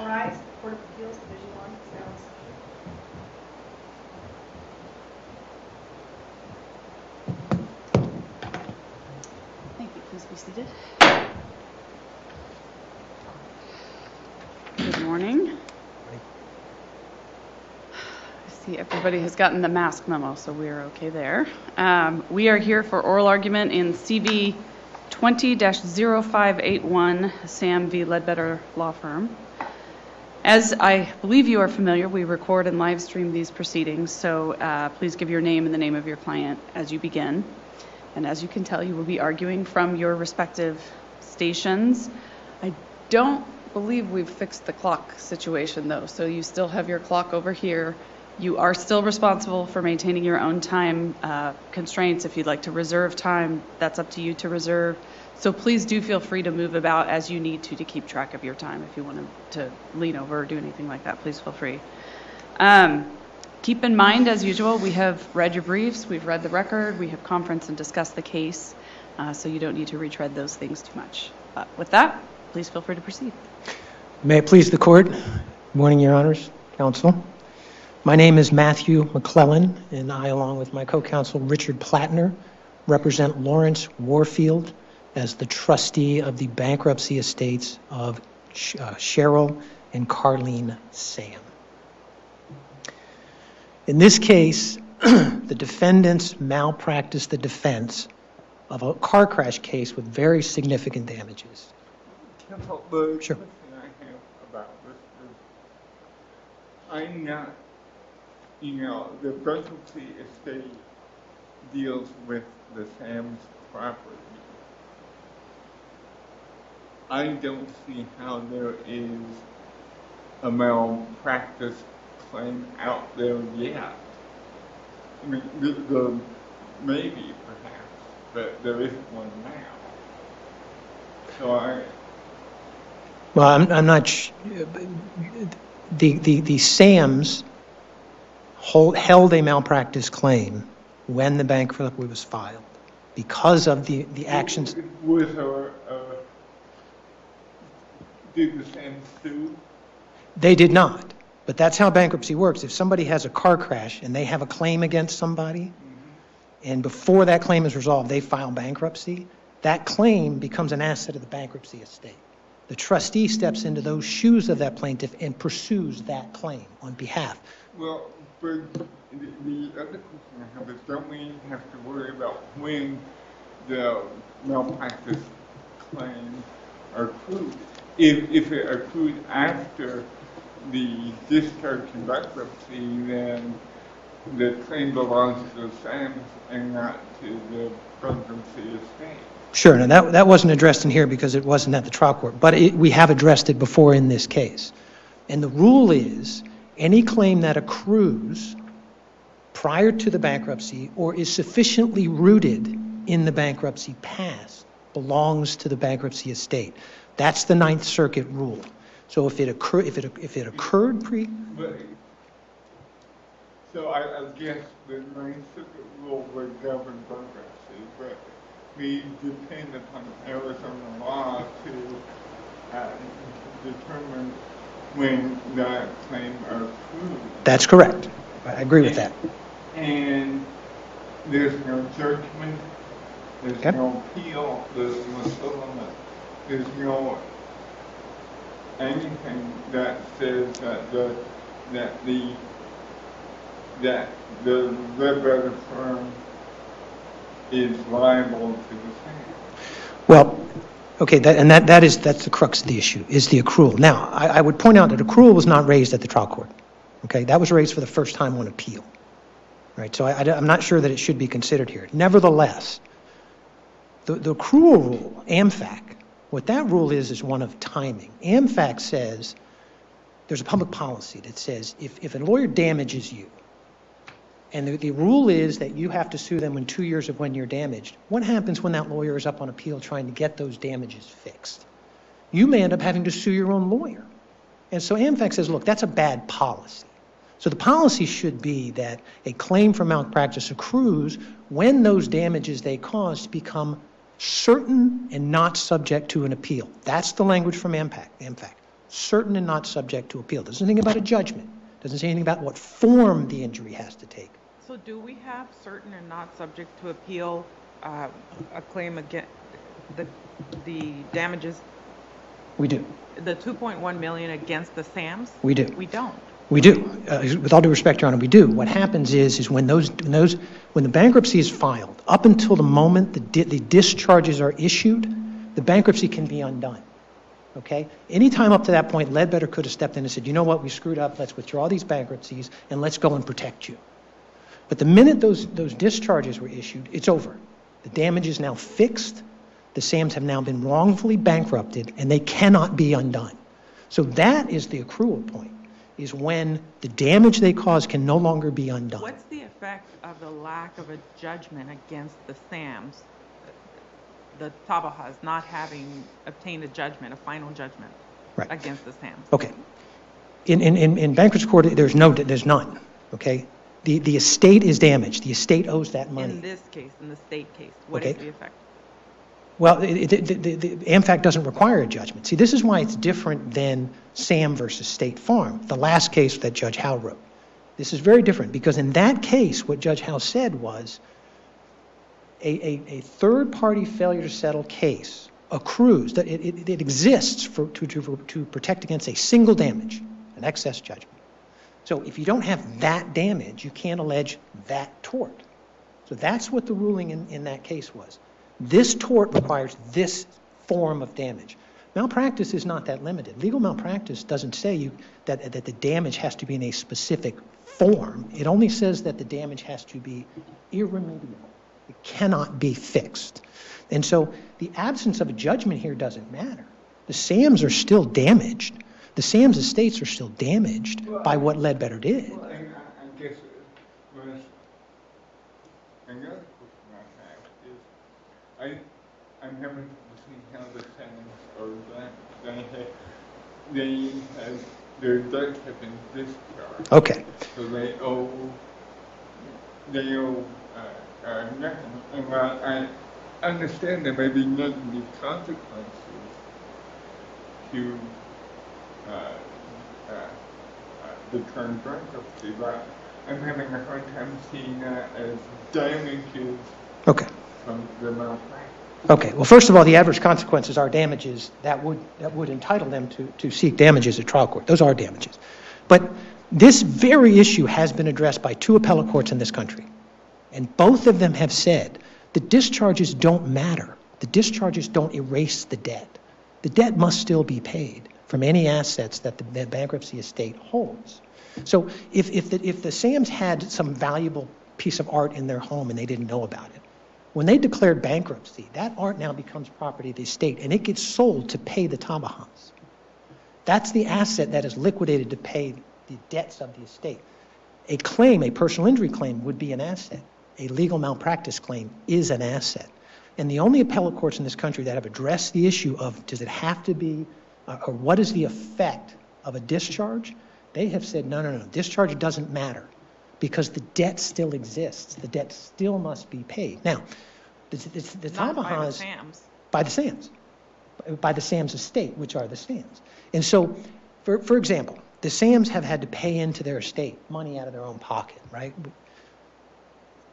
All rise. Court of Appeals, Division 1, is now in session. Thank you. Please be seated. Good morning. I see everybody has gotten the mask memo, so we are okay there. We are here for oral argument in CV 20-0581, Sam v. Ledbetter Law Firm. As I believe you are familiar, we record and live stream these proceedings, so please give your name and the name of your client as you begin. And as you can tell, you will be arguing from your respective stations. I don't believe we've fixed the clock situation, though, so you still have your clock over here. You are still responsible for maintaining your own time constraints. If you'd like to reserve time, that's up to you to reserve. So please do feel free to move about as you need to keep track of your time. If you want to lean over or do anything like that, please feel free. Keep in mind, as usual, we have read your briefs, we've read the record, we have conferenced and discussed the case, so you don't need to retread those things too much. But with that, please feel free to proceed. May it please the court. Good morning, Your Honors, counsel. My name is Matthew McClellan, and I, along with my co-counsel Richard Plattner, represent Lawrence Warfield as the trustee of the bankruptcy estates of Cheryl and Carlene Sam. In this case, the defendants malpracticed the defense of a car crash case with very significant damages. Sure. Sure. Question I have about this is, I'm not, the bankruptcy estate deals with the Sam's property. I don't see how there is a malpractice claim out there yet. I mean, maybe, perhaps, but there isn't one now. So Well, I'm not the Sams held a malpractice claim when the bankruptcy was filed because of the actions. Did the Sams sue? They did not, but that's how bankruptcy works. If somebody has a car crash and they have a claim against somebody, and before that claim is resolved, they file bankruptcy, that claim becomes an asset of the bankruptcy estate. The trustee steps into those shoes of that plaintiff and pursues that claim on behalf. Well, but the other question I have is, don't we have to worry about when the malpractice claim accrued? If it accrued after the discharge in bankruptcy, then the claim belongs to the Sams and not to the bankruptcy estate. Sure, now that wasn't addressed in here because it wasn't at the trial court, but we have addressed it before in this case. And the rule is, any claim that accrues prior to the bankruptcy or is sufficiently rooted in the bankruptcy past belongs to the bankruptcy estate. That's the Ninth Circuit rule. So if it occurred pre... So I guess the Ninth Circuit rule would govern bankruptcy, but we depend upon Arizona law to determine when that claim accrued. That's correct. I agree with that. And there's no judgment, there's no appeal, there's no settlement, there's no anything that says that the Ledbetter firm is liable to the same. Well, okay, that's the crux of the issue, is the accrual. Now, I would point out that accrual was not raised at the trial court. Okay, that was raised for the first time on appeal. Right, so I'm not sure that it should be considered here. Nevertheless, the accrual rule, AMFAC, what that rule is one of timing. AMFAC says, there's a public policy that says if a lawyer damages you, and the rule is that you have to sue them in 2 years of when you're damaged, what happens when that lawyer is up on appeal trying to get those damages fixed? You may end up having to sue your own lawyer. And so AMFAC says, look, that's a bad policy. So the policy should be that a claim for malpractice accrues when those damages they caused become certain and not subject to an appeal. That's the language from AMFAC. certain and not subject to appeal. Doesn't say anything about a judgment. Doesn't say anything about what form the injury has to take. So do we have certain and not subject to appeal, a claim against the damages, We do. the 2.1 million against the SAMs? We do. We don't. We do. With all due respect, Your Honor, we do. What happens is when when the bankruptcy is filed, up until the moment the discharges are issued, the bankruptcy can be undone. Okay? Anytime up to that point, Ledbetter could have stepped in and said, you know what, we screwed up, let's withdraw these bankruptcies, and let's go and protect you. But the minute those discharges were issued, it's over. The damage is now fixed. The SAMs have now been wrongfully bankrupted, and they cannot be undone. So that is the accrual point, is when the damage they cause can no longer be undone. What's the effect of the lack of a judgment against the SAMs, the Tabahas not having obtained a judgment, a final judgment Right. against the SAMs? Okay. In bankruptcy court, there's none. Okay? The estate is damaged. The estate owes that money. In this case, in the state case, what is Okay. the effect? Well, the AmFact doesn't require a judgment. See, this is why it's different than Sam versus State Farm, the last case that Judge Howe wrote. This is very different because in that case, what Judge Howe said was a third-party failure to settle case accrues, that it exists to protect against a single damage, an excess judgment. So if you don't have that damage, you can't allege that tort. So that's what the ruling in that case was. This tort requires this form of damage. Malpractice is not that limited. Legal malpractice doesn't say that the damage has to be in a specific form. It only says that the damage has to be irremediable. It cannot be fixed. And so the absence of a judgment here doesn't matter. The SAMs are still damaged. The SAMs estates are still damaged by what Ledbetter did. Well, I guess another question I have is, I'm having to see how the SAMs are they have, their debts have been discharged. Okay. So they owe nothing. And I understand there may be negative consequences to the current bankruptcy, but I'm having a hard time seeing that as damages Okay. from the malpractice. Okay. Well, first of all, the adverse consequences are damages that would entitle them to seek damages at trial court. Those are damages. But this very issue has been addressed by two appellate courts in this country. And both of them have said the discharges don't matter. The discharges don't erase the debt. The debt must still be paid from any assets that the bankruptcy estate holds. So if the SAMs had some valuable piece of art in their home and they didn't know about it, when they declared bankruptcy, that art now becomes property of the estate and it gets sold to pay the Tabahas. That's the asset that is liquidated to pay the debts of the estate. A claim, a personal injury claim, would be an asset. A legal malpractice claim is an asset. And the only appellate courts in this country that have addressed the issue of does it have to be, or what is the effect of a discharge, they have said, no, discharge doesn't matter because the debt still exists. The debt still must be paid. Now, the Not by the Tabahas, SAMs. by the SAMs, by the SAMs estate, which are the SAMs. And so, for example, the SAMs have had to pay into their estate money out of their own pocket, right?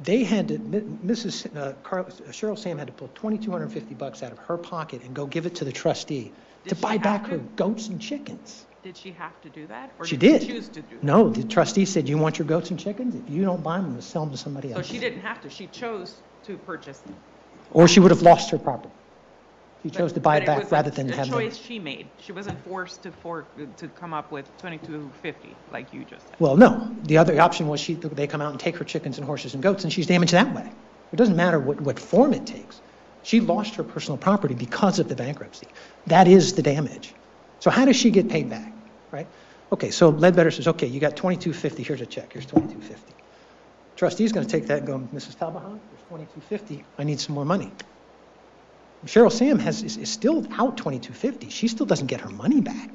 They had to, Cheryl Sam had to pull $2,250 out of her pocket and go give it to the trustee to Did buy she back have her to? goats and chickens. Did she have to do that? Or She did did. she choose to do that? No, the trustee said, you want your goats and chickens? If you don't buy them, I'm going to sell them to somebody So else. she didn't have to. She chose to purchase them. Or she would have lost her property. She chose to buy But it back was rather than a have them. choice she made. She wasn't forced to come up with $2,250 like you just said. Well, no. The other option was they come out and take her chickens and horses and goats, and she's damaged that way. It doesn't matter what form it takes. She lost her personal property because of the bankruptcy. That is the damage. So how does she get paid back, right? Okay, so Ledbetter says, okay, you got $2,250. Here's a check. Here's $2,250. Trustee's going to take that and go, Mrs. Tabaha, there's $2,250. I need some more money. Cheryl Sam is still out $2,250. She still doesn't get her money back.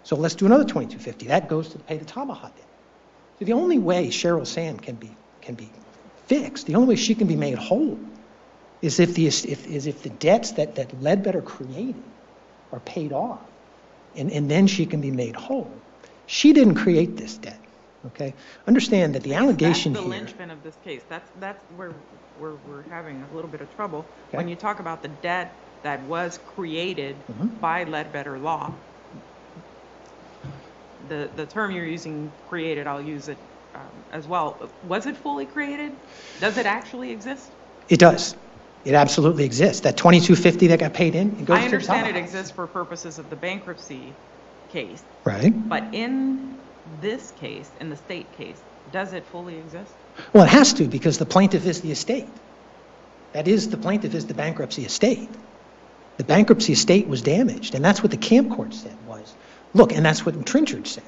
So let's do another $2,250. That goes to pay the Tabaha debt. So the only way Cheryl Sam can be fixed, the only way she can be made whole, is if the debts that Ledbetter created are paid off and then she can be made whole. She didn't create this debt, okay? Understand that the allegation That's the here... linchpin of this case. That's where we're having a little bit of trouble. Okay. When you talk about the debt that was created Mhm. by Ledbetter law, the term you're using, created, I'll use it as well. Was it fully created? Does it actually exist? It does. It absolutely exists. That $22.50 that got paid in, it goes I to the understand top. it exists for purposes of the bankruptcy case, Right. but in this case, in the state case, does it fully exist? Well, it has to, because the plaintiff is the estate. That is, the plaintiff is the bankruptcy estate. The bankruptcy estate was damaged, and that's what the camp court said was, look, and that's what Trinchard said,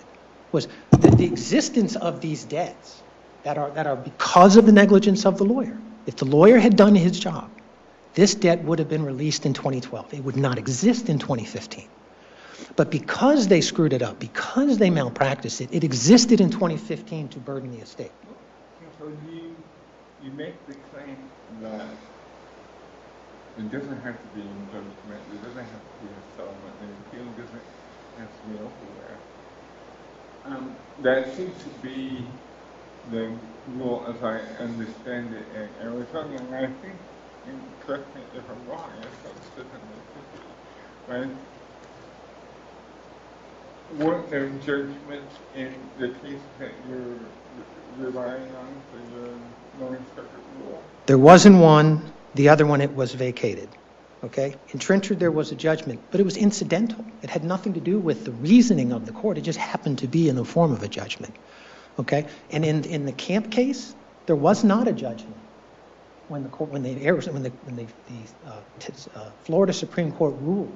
was that the existence of these debts that are because of the negligence of the lawyer. If the lawyer had done his job, this debt would have been released in 2012. It would not exist in 2015. But because they screwed it up, because they malpracticed it, it existed in 2015 to burden the estate. So you make the claim that it doesn't have to be in judgment, it doesn't have to be a settlement, and the appeal doesn't have to be over there. That seems to be the rule as I understand it in Arizona, and I think, and correct me if I'm wrong, I thought it's different than 50, right? Weren't there judgments in the case that you're relying on for your Ninth Circuit rule? There wasn't one. The other one, it was vacated. Okay? In Trinchard, there was a judgment, but it was incidental. It had nothing to do with the reasoning of the court. It just happened to be in the form of a judgment. Okay? And in the Camp case, there was not a judgment when the Florida Supreme Court ruled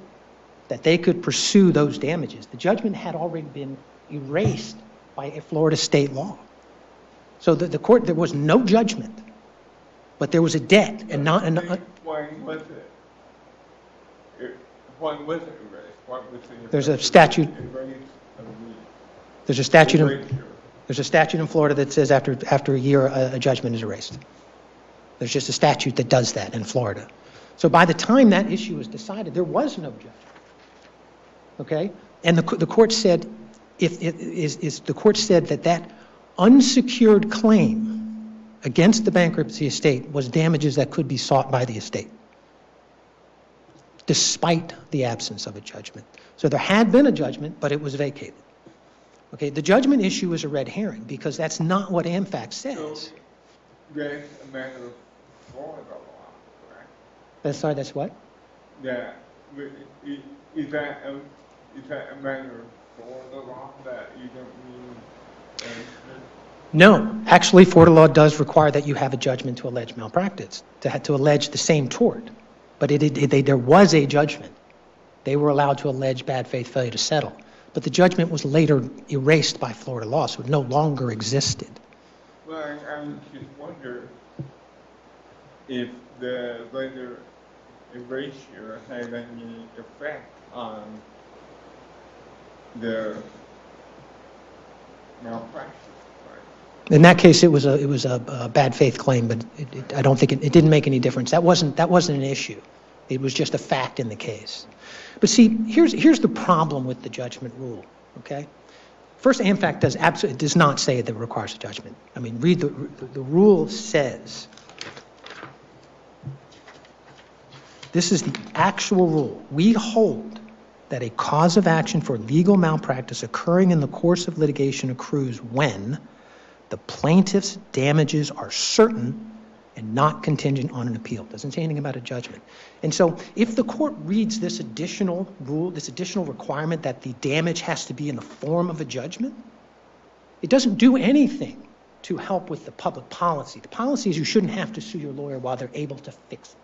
that they could pursue those damages. The judgment had already been erased by a Florida state law. So the court, there was no judgment, but there was a debt, and not an. Why was it? Why was it erased? Why was it There's a statute. erased of the There's a statute. erasure? There's a statute in Florida that says after a year a judgment is erased. There's just a statute that does that in Florida. So by the time that issue was decided, there was no judgment. Okay, and the court said, the court said that unsecured claim against the bankruptcy estate was damages that could be sought by the estate, despite the absence of a judgment. So there had been a judgment, but it was vacated. Okay, the judgment issue is a red herring because that's not what AmFact says. So that's a matter of Florida law, correct? That's what? Yeah. Is that a matter of Florida law that you don't need? No, actually, Florida law does require that you have a judgment to allege malpractice, to allege the same tort. But there was a judgment. They were allowed to allege bad faith failure to settle. But the judgment was later erased by Florida law, so it no longer existed. Well, I just wonder if the later erasure had any effect on the malpractice. In that case, it was a bad faith claim, but I don't think it didn't make any difference. That wasn't an issue. It was just a fact in the case. But see, here's the problem with the judgment rule. Okay, first, AmFact does not say that it requires a judgment. I mean, read the rule says. This is the actual rule. We hold that a cause of action for legal malpractice occurring in the course of litigation accrues when the plaintiff's damages are certain and not contingent on an appeal. It doesn't say anything about a judgment. And so if the court reads this additional rule, this additional requirement that the damage has to be in the form of a judgment, it doesn't do anything to help with the public policy. The policy is you shouldn't have to sue your lawyer while they're able to fix it.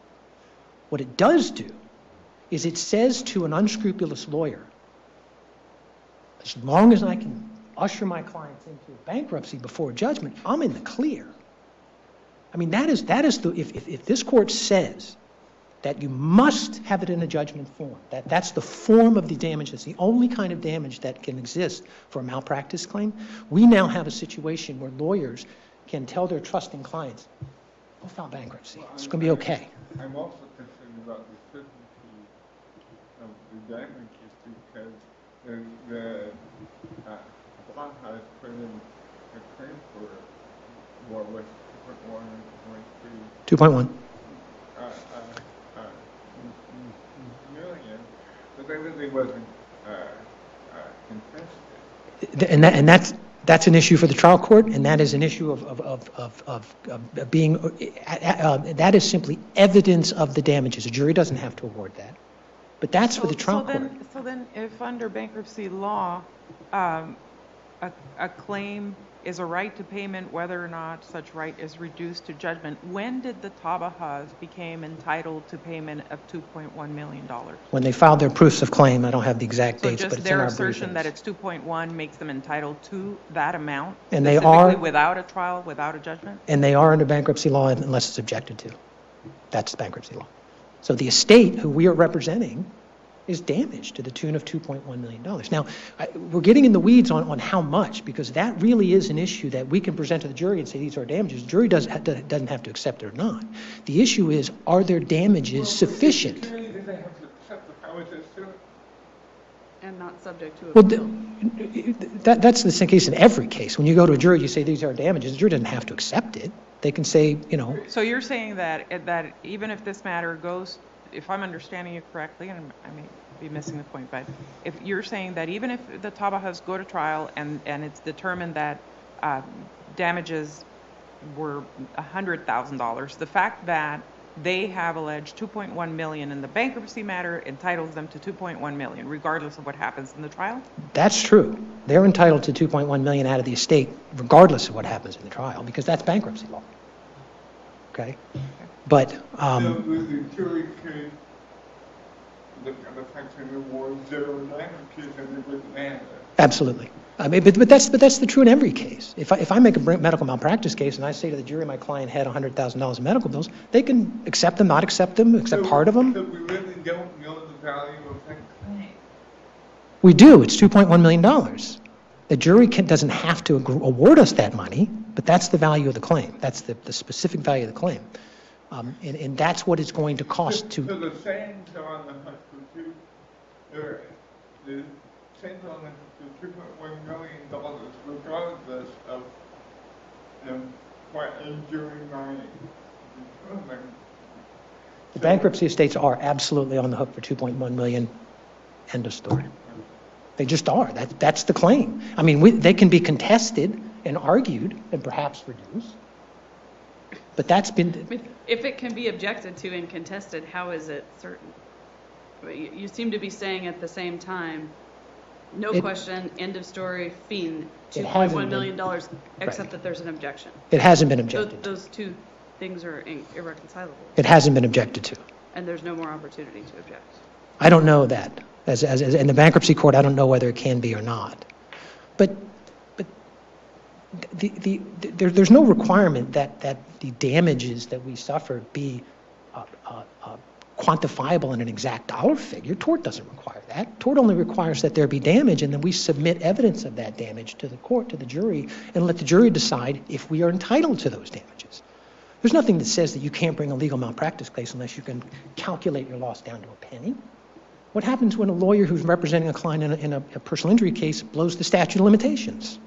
What it does do is it says to an unscrupulous lawyer, as long as I can usher my clients into a bankruptcy before a judgment, I'm in the clear. I mean, that is if this court says that you must have it in a judgment form, that's the form of the damage, that's the only kind of damage that can exist for a malpractice claim, we now have a situation where lawyers can tell their trusting clients, we'll file bankruptcy. It's going to be okay. I'm also concerned about the certainty of the damages because the Black House put in a claim for what was 2.1 2.1. million, but that really wasn't contested. And that's an issue for the trial court, and that is an issue of being, that is simply evidence of the damages. A jury doesn't have to award that. But that's for the trial court. So then, if under bankruptcy law, a claim is a right to payment whether or not such right is reduced to judgment, when did the Tabahas became entitled to payment of $2.1 million? When they filed their proofs of claim, I don't have the exact So dates, but just it's in their our assertion briefings. that it's 2.1 makes them entitled to that amount? And they specifically are- without a trial, without a judgment? And they are under bankruptcy law unless it's objected to. That's bankruptcy law. So the estate, who we are representing, is damaged to the tune of $2.1 million. Now, we're getting in the weeds on how much, because that really is an issue that we can present to the jury and say these are damages. The jury doesn't have to accept it or not. The issue is, are their damages sufficient? The jury doesn't have to accept the powers that serve. And not subject to Well, appeal. that's the same case in every case. When you go to a jury, you say these are damages. The jury doesn't have to accept it. They can say, So you're saying that even if this matter goes, if I'm understanding you correctly, and I may be missing the point, but if you're saying that even if the Tabahas go to trial and it's determined that damages were $100,000, the fact that they have alleged 2.1 million in the bankruptcy matter entitles them to 2.1 million, regardless of what happens in the trial? that's true. They're entitled to 2.1 million out of the estate, regardless of what happens in the trial, because that's bankruptcy law. Okay? But, So the jury could look at the fact that the award 0 damages and it wouldn't matter. absolutely. I mean, but that's the true in every case. If I make a medical malpractice case and I say to the jury my client had $100,000 in medical bills, they can accept them, not accept them, accept part of So them. we really don't know the value of that claim. We do. It's $2.1 million. The jury doesn't have to award us that money, but that's the value of the claim. That's the specific value of the claim. And that's what it's going to cost So to. the sayings are on the hook for two, or the sayings on the hook for $2.1 million, regardless of what a jury might determine. The bankruptcy estates are absolutely on the hook for $2.1 million. End of story. They just are. That's the claim. I mean, they can be contested and argued and perhaps reduced. But that's been, If it can be objected to and contested, how is it certain? You seem to be saying at the same time, no question, end of story, fiend, It hasn't $2.1 million, been. except Right. that there's an objection. it hasn't been objected to. Those two things are irreconcilable, It hasn't been objected to. and there's no more opportunity to object. I don't know that. As in the bankruptcy court, I don't know whether it can be or not. But there's no requirement that the damages that we suffer be quantifiable in an exact dollar figure. Tort doesn't require that. Tort only requires that there be damage, and then we submit evidence of that damage to the court, to the jury, and let the jury decide if we are entitled to those damages. There's nothing that says that you can't bring a legal malpractice case unless you can calculate your loss down to a penny. What happens when a lawyer who's representing a client in a personal injury case blows the statute of limitations?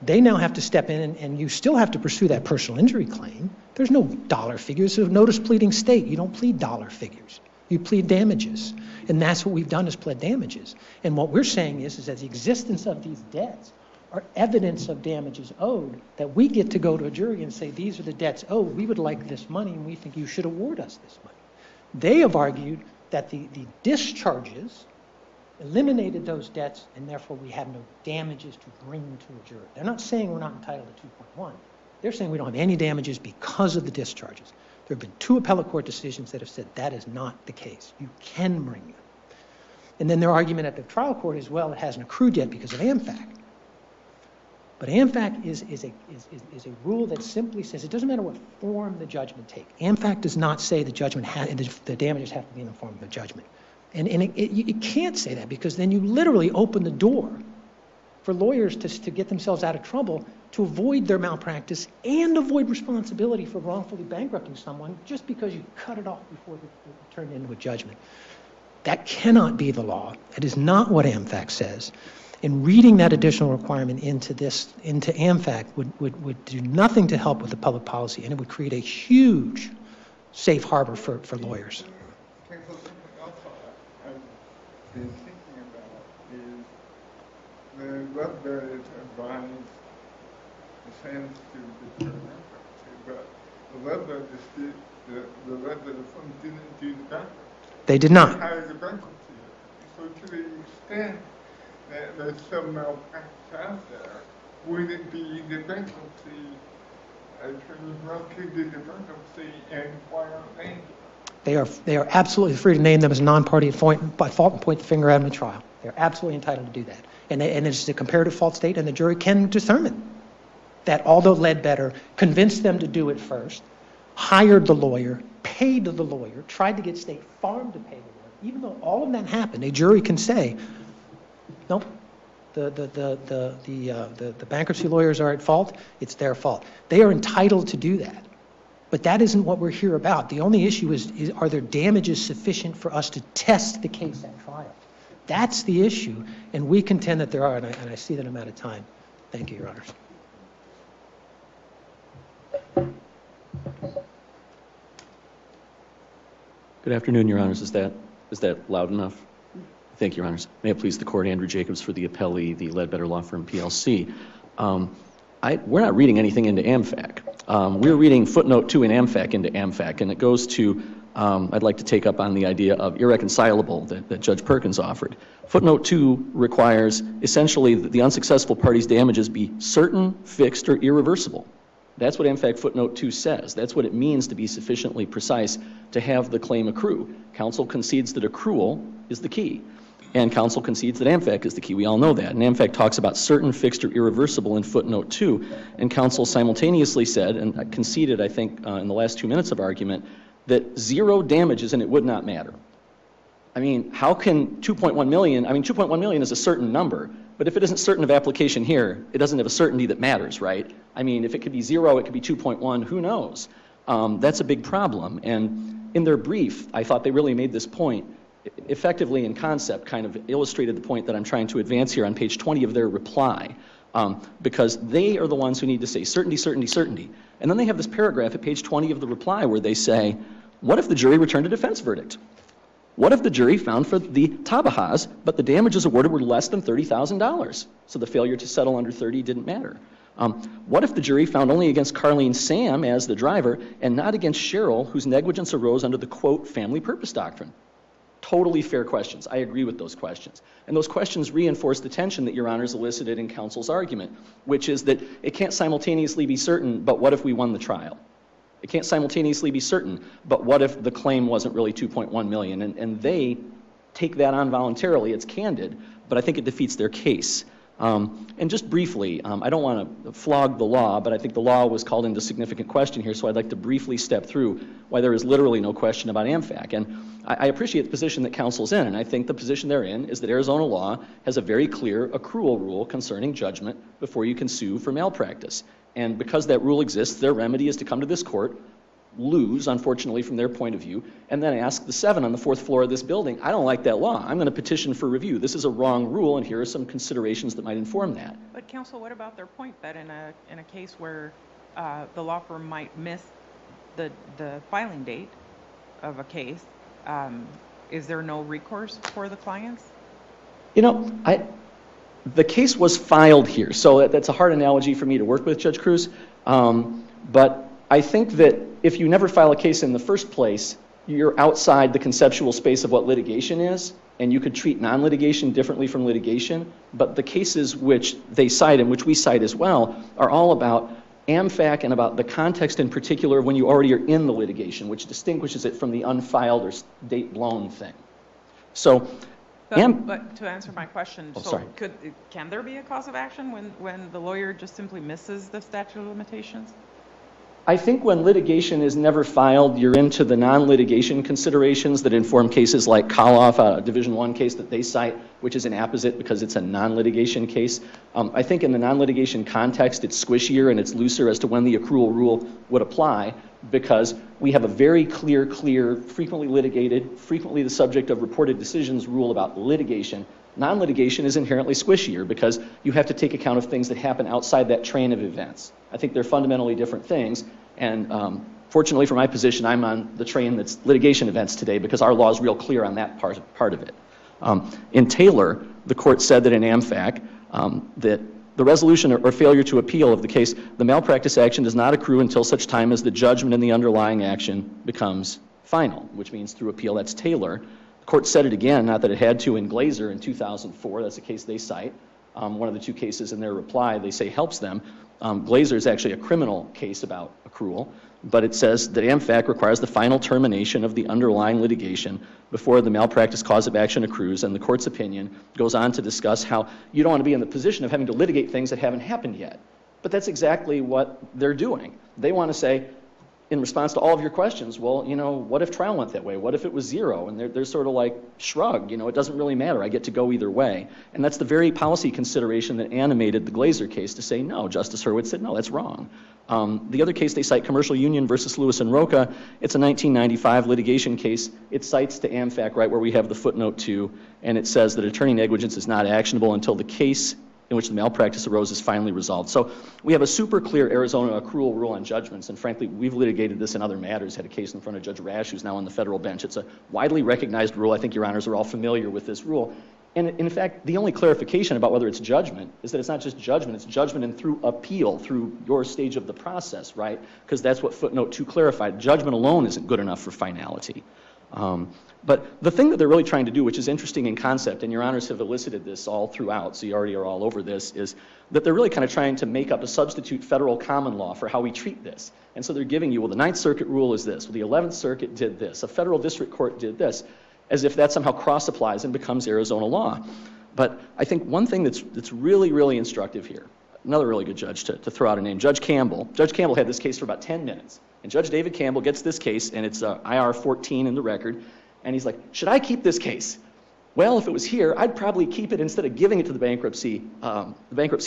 They now have to step in, and you still have to pursue that personal injury claim. There's no dollar figures. It's a notice pleading state. You don't plead dollar figures. You plead damages. And that's what we've done, is pled damages. And what we're saying is that the existence of these debts are evidence of damages owed, that we get to go to a jury and say, these are the debts owed. We would like this money, and we think you should award us this money. They have argued that the discharges eliminated those debts, and therefore we have no damages to bring to a jury. They're not saying we're not entitled to 2.1. They're saying we don't have any damages because of the discharges. There have been 2 appellate court decisions that have said that is not the case. You can bring them. And then their argument at the trial court is, well, it hasn't accrued yet because of AmFac. But AmFac is a rule that simply says it doesn't matter what form the judgment takes. AmFac does not say the damages have to be in the form of a judgment. And you can't say that, because then you literally open the door for lawyers to get themselves out of trouble, to avoid their malpractice and avoid responsibility for wrongfully bankrupting someone just because you cut it off before it turned into a judgment. That cannot be the law. That is not what AMFAC says. And reading that additional requirement into AMFAC would do nothing to help with the public policy, and it would create a huge safe harbor for lawyers. Counsel, something else I've been thinking about is the Ledbetter advised the Sands to deter bankruptcy, but the Ledbetter firm didn't do the bankruptcy. They did not. Hired the bankruptcy. So to the extent that there's some malpractice out there, would it be the bankruptcy attorney's relative to the bankruptcy, and why aren't they? They are absolutely free to name them as non-party by fault and point the finger at them in trial. They're absolutely entitled to do that. And it's a comparative fault state, and the jury can determine that although Ledbetter convinced them to do it first, hired the lawyer, paid the lawyer, tried to get State Farm to pay the lawyer, even though all of that happened, a jury can say, nope, the bankruptcy lawyers are at fault, it's their fault. They are entitled to do that. But that isn't what we're here about. The only issue is are there damages sufficient for us to test the case at trial? That's the issue, and we contend that there are, and I see that I'm out of time. Thank you, Your Honors. Good afternoon, Your Honors. Is that loud enough? Thank you, Your Honors. May it please the Court, Andrew Jacobs for the appellee, the Ledbetter Law Firm, PLC. We're not reading anything into AMFAC. We're reading footnote 2 in AMFAC into AMFAC, and it goes to, I'd like to take up on the idea of irreconcilable that Judge Perkins offered. Footnote 2 requires essentially that the unsuccessful party's damages be certain, fixed, or irreversible. That's what AMFAC footnote 2 says. That's what it means to be sufficiently precise to have the claim accrue. Counsel concedes that accrual is the key, and counsel concedes that AMFAC is the key. We all know that. And AMFAC talks about certain, fixed, or irreversible in footnote 2. And counsel simultaneously said, and conceded, I think, in the last 2 minutes of argument, that zero damages and it would not matter. I mean, how can 2.1 million, 2.1 million is a certain number, but if it isn't certain of application here, it doesn't have a certainty that matters, right? I mean, if it could be 0, it could be 2.1, who knows? That's a big problem. And in their brief, I thought they really made this point effectively in concept, kind of illustrated the point that I'm trying to advance here on page 20 of their reply, because they are the ones who need to say certainty, certainty, certainty. And then they have this paragraph at page 20 of the reply where they say, what if the jury returned a defense verdict? What if the jury found for the Tabahas, but the damages awarded were less than $30,000? So the failure to settle under 30 didn't matter. What if the jury found only against Carlene Sam as the driver and not against Cheryl, whose negligence arose under the, quote, family purpose doctrine? Totally fair questions. I agree with those questions. And those questions reinforce the tension that Your Honors elicited in counsel's argument, which is that it can't simultaneously be certain, but what if we won the trial? It can't simultaneously be certain, but what if the claim wasn't really 2.1 million? And they take that on voluntarily. It's candid, but I think it defeats their case. And just briefly, I don't want to flog the law, but I think the law was called into significant question here, so I'd like to briefly step through why there is literally no question about AMFAC. And I appreciate the position that counsel's in, and I think the position they're in is that Arizona law has a very clear accrual rule concerning judgment before you can sue for malpractice. And because that rule exists, their remedy is to come to this court, lose, unfortunately, from their point of view, and then ask the 7 on the 4th floor of this building, I don't like that law. I'm going to petition for review. This is a wrong rule, and here are some considerations that might inform that. But counsel, what about their point that in a case where the law firm might miss the filing date of a case, is there no recourse for the clients? You know, the case was filed here, so that's a hard analogy for me to work with, Judge Cruz. But I think that if you never file a case in the first place, you're outside the conceptual space of what litigation is, and you could treat non-litigation differently from litigation. But the cases which they cite and which we cite as well are all about AMFAC and about the context in particular when you already are in the litigation, which distinguishes it from the unfiled or date-blown thing. So, but to answer my question, sorry. Can there be a cause of action when the lawyer just simply misses the statute of limitations? I think when litigation is never filed, you're into the non-litigation considerations that inform cases like Koloff, a Division I case that they cite, which is an apposite because it's a non-litigation case. I think in the non-litigation context, it's squishier and it's looser as to when the accrual rule would apply because we have a very clear, frequently litigated, frequently the subject of reported decisions rule about litigation. Non-litigation is inherently squishier because you have to take account of things that happen outside that train of events. I think they're fundamentally different things, and fortunately for my position, I'm on the train that's litigation events today because our law is real clear on that part of it. In Taylor, the court said that in AmFac, that the resolution or failure to appeal of the case, the malpractice action does not accrue until such time as the judgment in the underlying action becomes final, which means through appeal. That's Taylor. The court said it again, not that it had to, in Glazer in 2004. That's a case they cite. One of the two cases in their reply they say helps them. Glazer is actually a criminal case about accrual, but it says that AmFac requires the final termination of the underlying litigation before the malpractice cause of action accrues, and the court's opinion goes on to discuss how you don't want to be in the position of having to litigate things that haven't happened yet. But that's exactly what they're doing. They want to say, in response to all of your questions, well, you know, what if trial went that way? What if it was zero? And they're sort of like, shrug, you know, it doesn't really matter. I get to go either way. And that's the very policy consideration that animated the Glazer case to say, no, Justice Hurwitz said, no, that's wrong. The other case they cite, Commercial Union versus Lewis and Roca, it's a 1995 litigation case. It cites to AmFac, right, where we have the footnote 2, and it says that attorney negligence is not actionable until the case in which the malpractice arose is finally resolved. So we have a super clear Arizona accrual rule on judgments, and frankly, we've litigated this in other matters, had a case in front of Judge Rash, who's now on the federal bench. It's a widely recognized rule. I think your honors are all familiar with this rule. And in fact, the only clarification about whether it's judgment is that it's not just judgment, it's judgment and through appeal, through your stage of the process, right? Because that's what footnote 2 clarified. Judgment alone isn't good enough for finality. But the thing that they're really trying to do, which is interesting in concept, and your honors have elicited this all throughout, so you already are all over this, is that they're really kind of trying to make up a substitute federal common law for how we treat this. And so they're giving you, well, the Ninth Circuit rule is this, well, the 11th Circuit did this, a federal district court did this, as if that somehow cross-applies and becomes Arizona law. But I think one thing that's really, really instructive here, another really good judge to throw out a name, Judge Campbell. Judge Campbell had this case for about 10 minutes. And Judge David Campbell gets this case, and it's IR 14 in the record, and he's like, should I keep this case? Well, if it was here, I'd probably keep it instead of giving it to the bankruptcy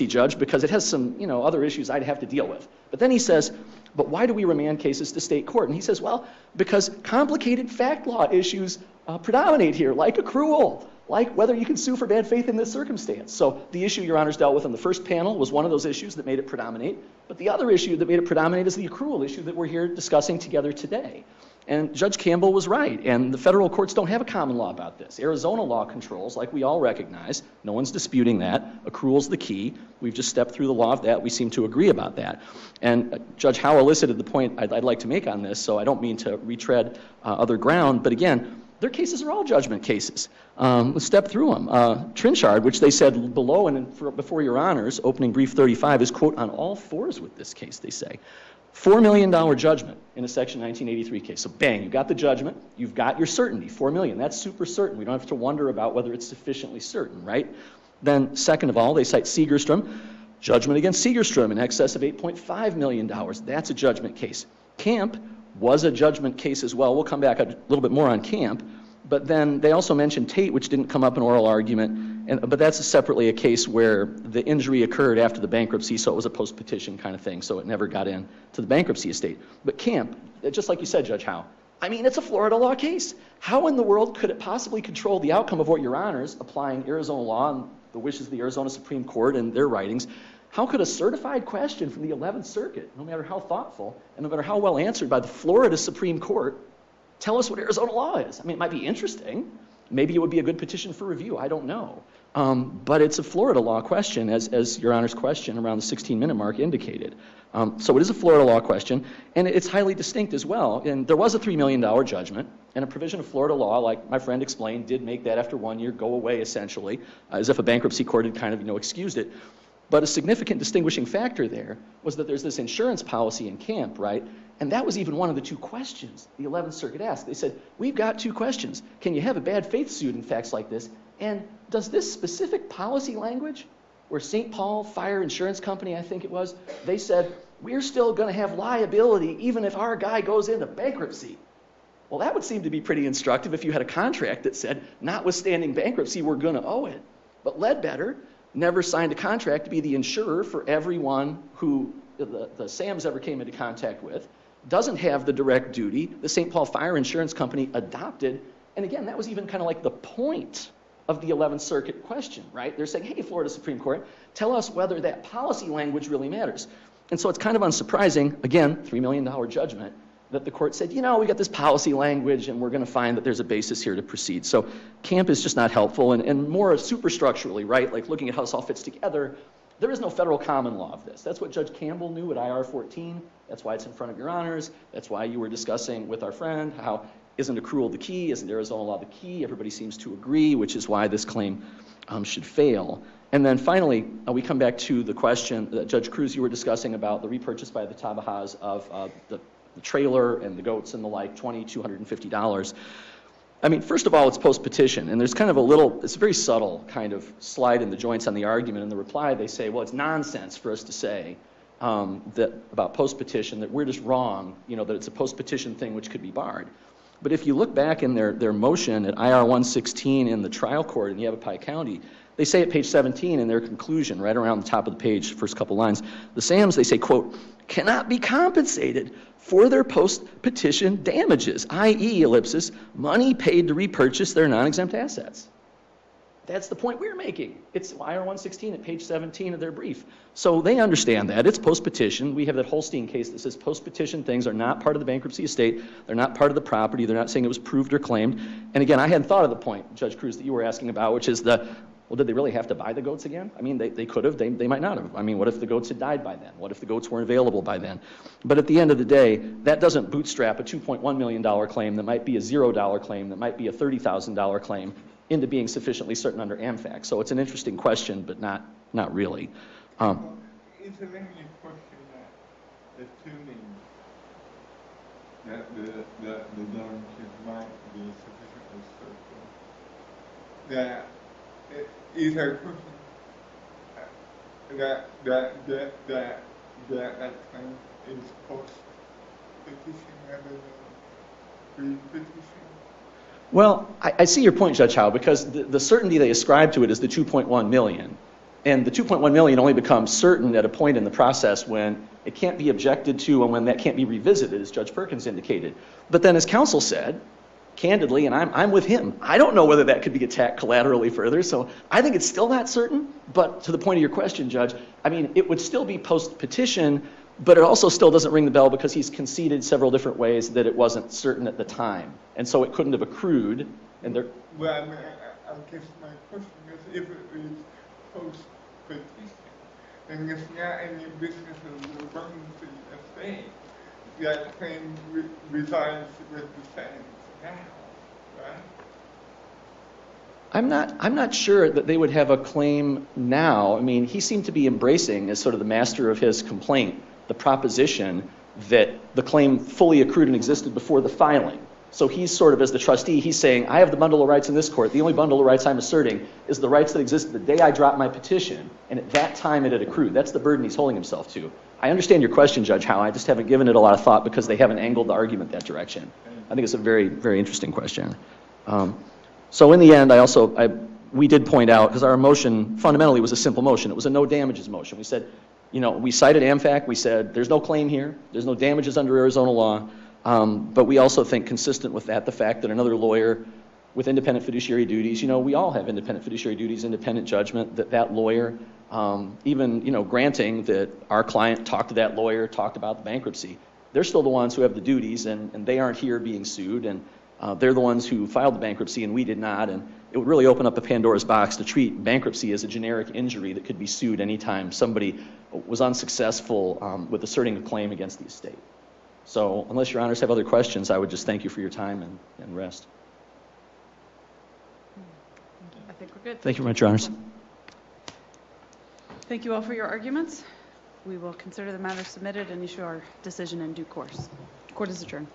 judge because it has some, other issues I'd have to deal with. But then he says, but why do we remand cases to state court? And he says, well, because complicated fact law issues predominate here, like accrual, like whether you can sue for bad faith in this circumstance. So the issue your honors dealt with in the first panel was one of those issues that made it predominate. But the other issue that made it predominate is the accrual issue that we're here discussing together today. And Judge Campbell was right, and the federal courts don't have a common law about this. Arizona law controls, like we all recognize. No one's disputing that. Accrual's the key. We've just stepped through the law of that. We seem to agree about that. And Judge Howe elicited the point I'd like to make on this, so I don't mean to retread other ground. But again, their cases are all judgment cases. Let's step through them. Trinchard, which they said below and before your honors, opening brief 35, is, quote, on all fours with this case, they say. $4 million judgment in a Section 1983 case. So bang, you got the judgment, you've got your certainty, $4 million. That's super certain. We don't have to wonder about whether it's sufficiently certain, right? Then second of all, they cite Segerstrom. Judgment against Segerstrom in excess of $8.5 million. That's a judgment case. Camp was a judgment case as well. We'll come back a little bit more on Camp. But then they also mentioned Tate, which didn't come up in oral argument. But that's separately a case where the injury occurred after the bankruptcy, so it was a post-petition kind of thing, so it never got in to the bankruptcy estate. But Camp, just like you said, Judge Howe, I mean, it's a Florida law case. How in the world could it possibly control the outcome of what your honors, applying Arizona law and the wishes of the Arizona Supreme Court and their writings, how could a certified question from the 11th Circuit, no matter how thoughtful and no matter how well answered by the Florida Supreme Court, tell us what Arizona law is? I mean, it might be interesting. Maybe it would be a good petition for review. I don't know. But it's a Florida law question, as your Honor's question around the 16-minute mark indicated. So it is a Florida law question, and it's highly distinct as well. And there was a $3 million judgment, and a provision of Florida law, like my friend explained, did make that after 1 year go away, essentially, as if a bankruptcy court had kind of, excused it. But a significant distinguishing factor there was that there's this insurance policy in Camp, right? And that was even one of the two questions the 11th Circuit asked. They said, we've got two questions. Can you have a bad faith suit in facts like this? And does this specific policy language, where St. Paul Fire Insurance Company, I think it was, they said, we're still going to have liability even if our guy goes into bankruptcy. Well, that would seem to be pretty instructive if you had a contract that said, notwithstanding bankruptcy, we're going to owe it. But Ledbetter never signed a contract to be the insurer for everyone who the SAMs ever came into contact with, doesn't have the direct duty. The St. Paul Fire Insurance Company adopted, and again, that was even kind of like the point of the 11th Circuit question, right? They're saying, hey, Florida Supreme Court, tell us whether that policy language really matters. And so it's kind of unsurprising, again, $3 million judgment, that the court said, we got this policy language and we're going to find that there's a basis here to proceed. So camp is just not helpful, and more superstructurally, right, like looking at how this all fits together, there is no federal common law of this. That's what Judge Campbell knew at IR 14. That's why it's in front of your honors. That's why you were discussing with our friend how isn't accrual the key? Isn't Arizona law the key? Everybody seems to agree, which is why this claim should fail. And then finally, we come back to the question that Judge Cruz, you were discussing about the repurchase by the Tabahas of the trailer and the goats and the like, $2,250. I mean, first of all, it's post-petition, and there's kind of it's a very subtle kind of slide in the joints on the argument. In the reply, they say, well, it's nonsense for us to say that about post-petition, that we're just wrong, that it's a post-petition thing which could be barred. But if you look back in their motion at IR 116 in the trial court in Yavapai County, they say at page 17 in their conclusion, right around the top of the page, first couple lines, the SAMs, they say, quote, cannot be compensated for their post-petition damages, i.e., ellipsis, money paid to repurchase their non-exempt assets. That's the point we're making. It's IR 116 at page 17 of their brief. So they understand that. It's post-petition. We have that Holstein case that says post-petition things are not part of the bankruptcy estate. They're not part of the property. They're not saying it was proved or claimed. And again, I hadn't thought of the point, Judge Cruz, that you were asking about, which is well, did they really have to buy the goats again? I mean, they could have. They might not have. I mean, what if the goats had died by then? What if the goats weren't available by then? But at the end of the day, that doesn't bootstrap a $2.1 million claim that might be a $0 claim, that might be a $30,000 claim into being sufficiently certain under AmFac. So it's an interesting question, but not really. Is there any question that assuming that the damages might be sufficiently certain, that is there a question that claim is post-petition rather than pre-petition? Well, I see your point, Judge Howe, because the certainty they ascribe to it is the $2.1 million. And the $2.1 million only becomes certain at a point in the process when it can't be objected to and when that can't be revisited, as Judge Perkins indicated. But then as counsel said, candidly, and I'm with him, I don't know whether that could be attacked collaterally further, so I think it's still not certain. But to the point of your question, Judge, I mean, it would still be post-petition, but it also still doesn't ring the bell because he's conceded several different ways that it wasn't certain at the time. And so it couldn't have accrued. And there. Well, I mean, I guess my question is if it is post-petition, and it's not in your business of the emergency estate, that claim resides with the sentence now, right? I'm not sure that they would have a claim now. I mean, he seemed to be embracing, as sort of the master of his complaint, the proposition that the claim fully accrued and existed before the filing. So he's sort of, as the trustee, he's saying, I have the bundle of rights in this court. The only bundle of rights I'm asserting is the rights that existed the day I dropped my petition, and at that time it had accrued. That's the burden he's holding himself to. I understand your question, Judge Howe. I just haven't given it a lot of thought because they haven't angled the argument that direction. I think it's a very, very interesting question. So in the end, we did point out, because our motion fundamentally was a simple motion. It was a no damages motion. We said, we cited AmFac. We said, there's no claim here. There's no damages under Arizona law. But we also think, consistent with that, the fact that another lawyer with independent fiduciary duties, we all have independent fiduciary duties, independent judgment, that lawyer, even, granting that our client talked to that lawyer, talked about the bankruptcy, they're still the ones who have the duties, and they aren't here being sued, and they're the ones who filed the bankruptcy, and we did not, and it would really open up a Pandora's box to treat bankruptcy as a generic injury that could be sued anytime somebody was unsuccessful with asserting a claim against the estate. So unless your honors have other questions, I would just thank you for your time and rest. I think we're good. Thank you very much, your honors. Thank you all for your arguments. We will consider the matter submitted and issue our decision in due course. Court is adjourned.